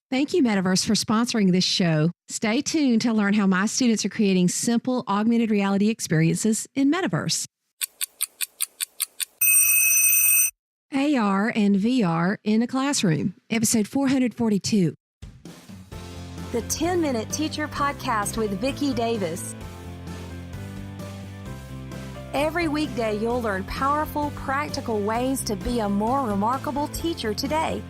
Thank you, Metaverse, for sponsoring this show. Stay tuned to learn how my students are creating simple augmented reality experiences in Metaverse. AR and VR in a classroom, episode 442. The 10-Minute Teacher Podcast with Vicki Davis. Every weekday, you'll learn powerful, practical ways to be a more remarkable teacher today.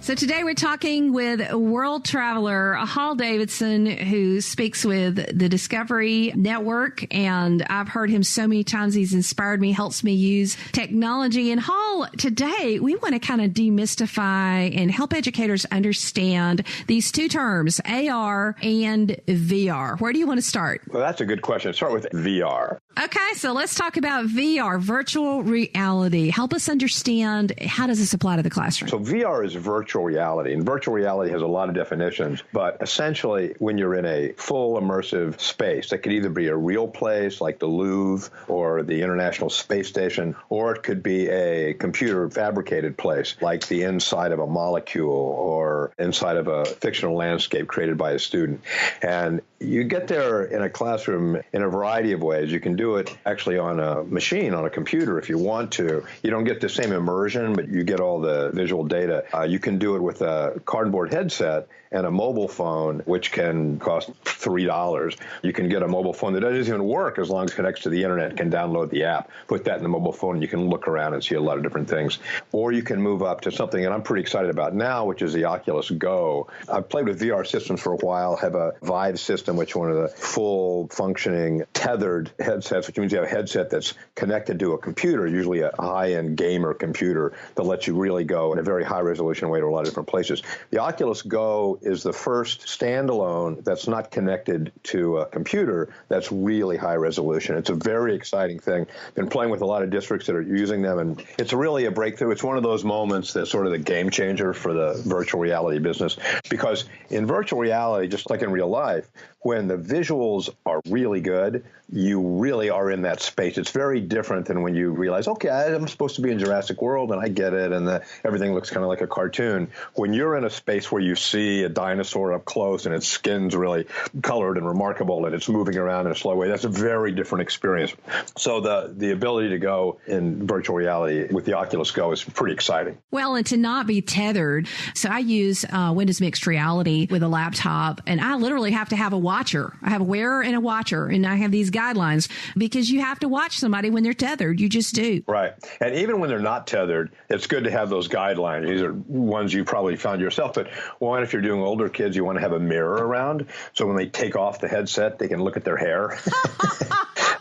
So today we're talking with world traveler Hall Davidson, who speaks with the Discovery Network. And I've heard him so many times. He's inspired me, helps me use technology. And Hall, today we want to kind of demystify and help educators understand these two terms, AR and VR. Where do you want to start? Well, that's a good question. Start with VR. Okay, so let's talk about VR, virtual reality. Help us understand, how does this apply to the classroom? So VR is virtual reality, and virtual reality has a lot of definitions, but essentially when you're in a full immersive space, that could either be a real place like the Louvre or the International Space Station, or it could be a computer fabricated place like the inside of a molecule or inside of a fictional landscape created by a student. And you get there in a classroom in a variety of ways. You can do it actually on a machine, on a computer if you want to. You don't get the same immersion, but you get all the visual data. You can do it with a cardboard headset and a mobile phone, which can cost $3. You can get a mobile phone that doesn't even work as long as it connects to the internet and can download the app. Put that in the mobile phone, and you can look around and see a lot of different things. Or you can move up to something that I'm pretty excited about now, which is the Oculus Go. I've played with VR systems for a while, have a Vive system, which is one of the full functioning tethered headsets, which means you have a headset that's connected to a computer, usually a high-end gamer computer that lets you really go in a very high-resolution way to a lot of different places. The Oculus Go is the first standalone that's not connected to a computer that's really high resolution. It's a very exciting thing. Been playing with a lot of districts that are using them, and it's really a breakthrough. It's one of those moments that's sort of the game changer for the virtual reality business, because in virtual reality, just like in real life, when the visuals are really good, you really are in that space. It's very different than when you realize, okay, I'm supposed to be in Jurassic World, and I get it, and everything looks kind of like a cartoon. When you're in a space where you see a dinosaur up close and its skin's really colored and remarkable and it's moving around in a slow way, that's a very different experience. So the ability to go in virtual reality with the Oculus Go is pretty exciting. Well, and to not be tethered. So I use Windows Mixed Reality with a laptop, and I literally have to have a watcher. I have a wearer and a watcher, and I have these guidelines because you have to watch somebody when they're tethered. You just do. Right. And even when they're not tethered, it's good to have those guidelines. These are ones you probably found yourself. But one, if you're doing older kids, you want to have a mirror around. So when they take off the headset, they can look at their hair.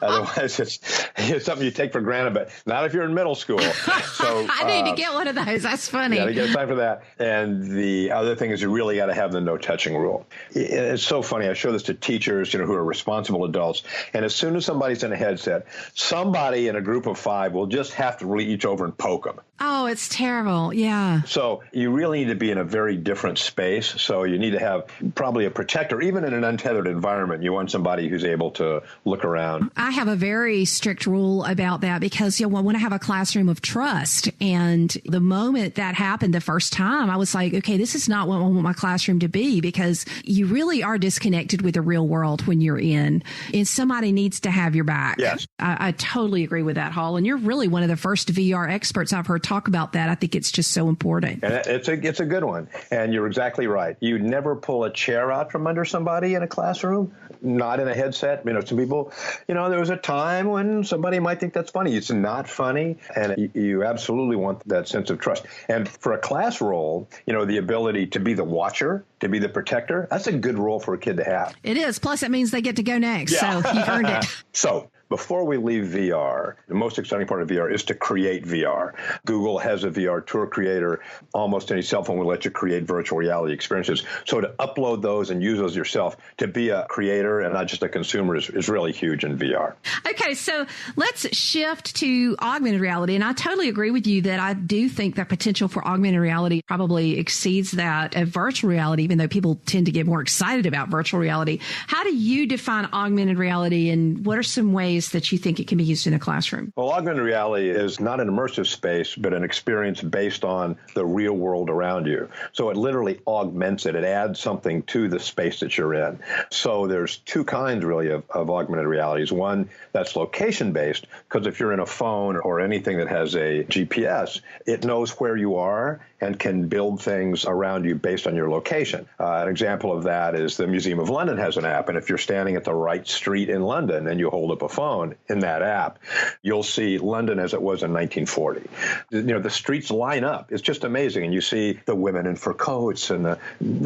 Otherwise, it's something you take for granted, but not if you're in middle school. So I need to get one of those. That's funny. Yeah, to get time for that. And the other thing is you really got to have the no touching rule. It's so funny. I show this to teachers, who are responsible adults. And as soon as somebody's in a headset, somebody in a group of 5 will just have to reach over and poke them. Oh, it's terrible. Yeah. So you really need to be in a very different space. So you need to have probably a protector. Even in an untethered environment, you want somebody who's able to look around. I have a very strict rule about that because I want to have a classroom of trust. And the moment that happened the first time, I was like, okay, this is not what I want my classroom to be, because you really are disconnected with the real world when you're in, and somebody needs to have your back. Yes. I totally agree with that, Hall. And you're really one of the first VR experts I've heard talk about that. I think it's just so important. And it's a good one. And you're exactly right. You never pull a chair out from under somebody in a classroom, not in a headset. Some people, there was a time when somebody might think that's funny. It's not funny. And you absolutely want that sense of trust. And for a class role, the ability to be the watcher, to be the protector, that's a good role for a kid to have. It is. Plus, it means they get to go next. Yeah. So you've earned it. So before we leave VR, the most exciting part of VR is to create VR. Google has a VR tour creator. Almost any cell phone will let you create virtual reality experiences. So to upload those and use those yourself, to be a creator and not just a consumer is really huge in VR. Okay, so let's shift to augmented reality. And I totally agree with you that I do think the potential for augmented reality probably exceeds that of virtual reality, even though people tend to get more excited about virtual reality. How do you define augmented reality, and what are some ways areas that you think it can be used in a classroom? Well, augmented reality is not an immersive space, but an experience based on the real world around you. So it literally augments it. It adds something to the space that you're in. So there's two kinds, really, of augmented realities. One that's location-based, because if you're in a phone or anything that has a GPS, it knows where you are and can build things around you based on your location. An example of that is the Museum of London has an app, and if you're standing at the right street in London and you hold up a phone in that app, you'll see London as it was in 1940. The streets line up. It's just amazing, and you see the women in fur coats and the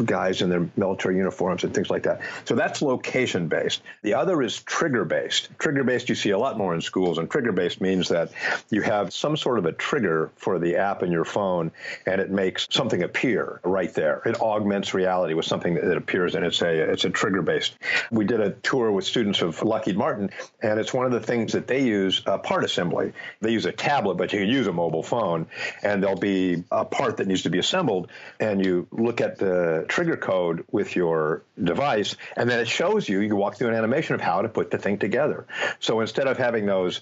guys in their military uniforms and things like that. So that's location-based. The other is trigger-based. Trigger-based you see a lot more in schools, and trigger-based means that you have some sort of a trigger for the app in your phone, and it makes something appear right there. It augments reality with something that appears, and it's a trigger-based. We did a tour with students of Lockheed Martin, and it's one of the things that they use, part assembly. They use a tablet, but you can use a mobile phone, and there'll be a part that needs to be assembled, and you look at the trigger code with your device, and then it shows you, walk through an animation of how to put the thing together. So instead of having those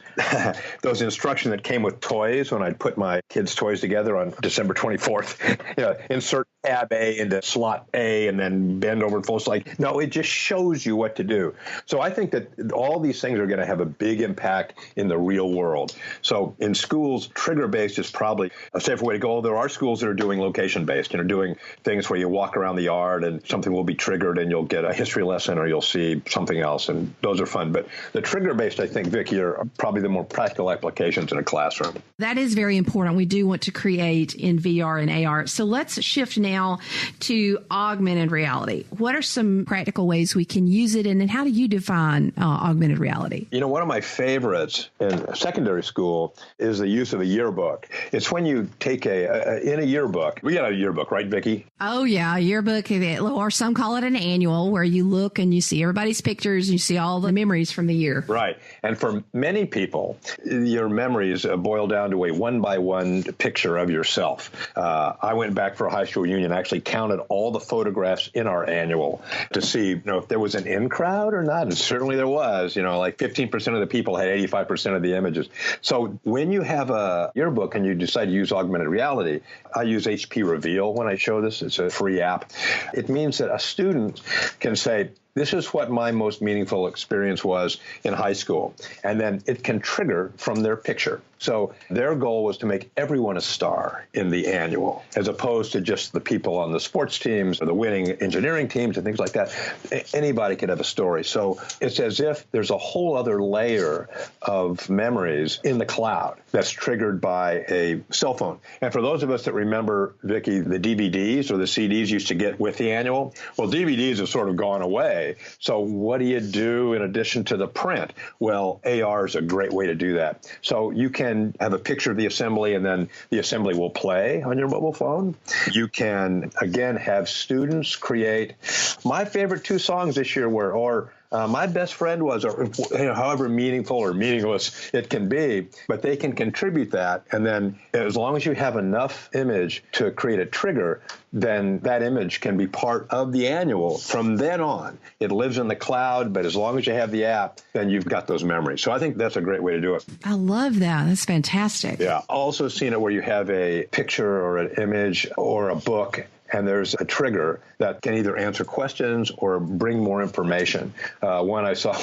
those instructions that came with toys when I'd put my kids' toys together on December 24th, insert tab A into slot A and then bend over and fold. Like, no, it just shows you what to do. So I think that all these things are going to have a big impact in the real world. So in schools, trigger-based is probably a safer way to go. There are schools that are doing location-based, doing things where you walk around the yard and something will be triggered and you'll get a history lesson or you'll see something else, and those are fun. But the trigger-based, I think, Vicki, are probably the more practical applications in a classroom. That is very important. We do want to create in VR and AR. So let's shift now to augmented reality. What are some practical ways we can use it, and then how do you define augmented reality? One of my favorites in secondary school is the use of a yearbook. It's when you take in a yearbook. We got a yearbook, right, Vicki? Oh, yeah, a yearbook, or some call it an annual, where you look and you see everybody's pictures and you see all the memories from the year. Right. And for many people, your memories boil down to a one-by-one picture of yourself. I went back for a high school reunion, actually counted all the photographs in our annual to see, if there was an in crowd or not. And certainly there was, like 15% of the people had 85% of the images. So when you have a yearbook and you decide to use augmented reality, I use HP Reveal when I show this. It's a free app. It means that a student can say, this is what my most meaningful experience was in high school. And then it can trigger from their picture. So their goal was to make everyone a star in the annual, as opposed to just the people on the sports teams or the winning engineering teams and things like that. Anybody could have a story. So it's as if there's a whole other layer of memories in the cloud that's triggered by a cell phone. And for those of us that remember, Vicki, the DVDs or the CDs used to get with the annual, well, DVDs have sort of gone away. So what do you do in addition to the print? Well, AR is a great way to do that. So you can have a picture of the assembly, and then the assembly will play on your mobile phone. You can, again, have students create. My favorite two songs this year were, my best friend was, or however meaningful or meaningless it can be, but they can contribute that. And then as long as you have enough image to create a trigger, then that image can be part of the annual from then on. It lives in the cloud, but as long as you have the app, then you've got those memories. So I think that's a great way to do it. I love that. That's fantastic. Yeah. Also seen it where you have a picture or an image or a book, and there's a trigger that can either answer questions or bring more information. One I saw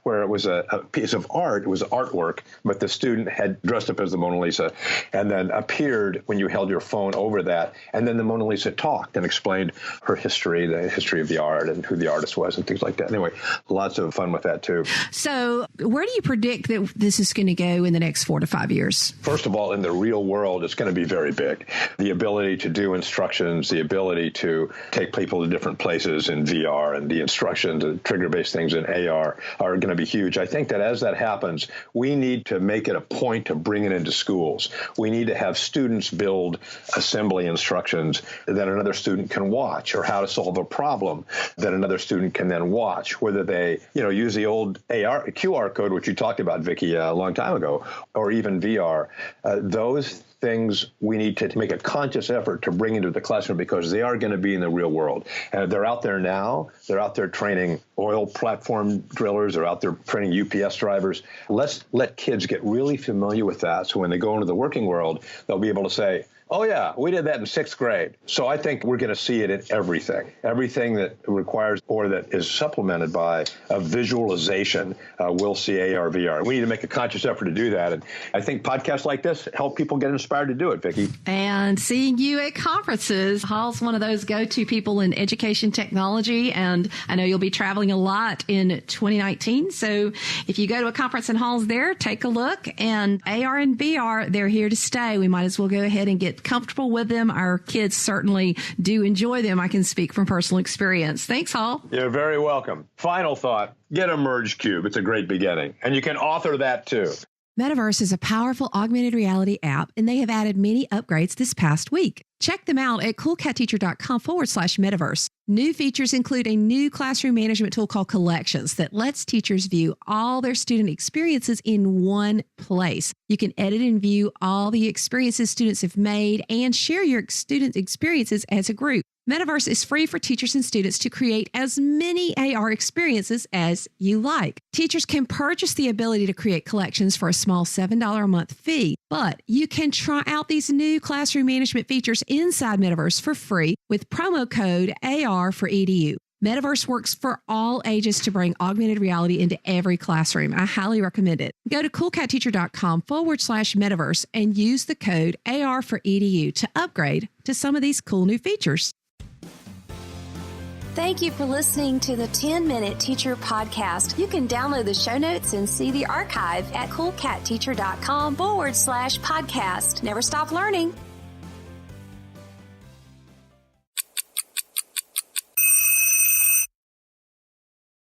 where it was a piece of art, it was artwork, but the student had dressed up as the Mona Lisa and then appeared when you held your phone over that. And then the Mona Lisa talked and explained her history, the history of the art and who the artist was and things like that. Anyway, lots of fun with that too. So where do you predict that this is going to go in the next 4 to 5 years? First of all, in the real world, it's going to be very big. The ability to do instructions, the ability to take people to different places in VR, and the instructions and trigger-based things in AR are going to be huge. I think that as that happens, we need to make it a point to bring it into schools. We need to have students build assembly instructions that another student can watch, or how to solve a problem that another student can then watch, whether they, use the old QR code, which you talked about, Vicki, a long time ago, or even VR. Those things we need to make a conscious effort to bring into the classroom because they are going to be in the real world. They're out there now. They're out there training oil platform drillers. They're out there training UPS drivers. Let's let kids get really familiar with that so when they go into the working world, they'll be able to say, oh, yeah, we did that in 6th grade. So I think we're going to see it in everything that requires or that is supplemented by a visualization. We'll see AR, VR. We need to make a conscious effort to do that. And I think podcasts like this help people get inspired to do it, Vicki. And seeing you at conferences, Hall's one of those go-to people in education technology. And I know you'll be traveling a lot in 2019. So if you go to a conference and Hall's there, take a look. And AR and VR, they're here to stay. We might as well go ahead and get comfortable with them. Our kids certainly do enjoy them. I can speak from personal experience. Thanks, Hall. You're very welcome. Final thought, get a Merge Cube. It's a great beginning. And you can author that too. Metaverse is a powerful augmented reality app, and they have added many upgrades this past week. Check them out at coolcatteacher.com/metaverse. New features include a new classroom management tool called Collections that lets teachers view all their student experiences in one place. You can edit and view all the experiences students have made and share your student experiences as a group. Metaverse is free for teachers and students to create as many AR experiences as you like. Teachers can purchase the ability to create collections for a small $7 a month fee, but you can try out these new classroom management features inside Metaverse for free with promo code AR4EDU. Metaverse works for all ages to bring augmented reality into every classroom. I highly recommend it. Go to coolcatteacher.com/metaverse and use the code AR4EDU to upgrade to some of these cool new features. Thank you for listening to the 10-Minute Teacher Podcast. You can download the show notes and see the archive at coolcatteacher.com/podcast. Never stop learning.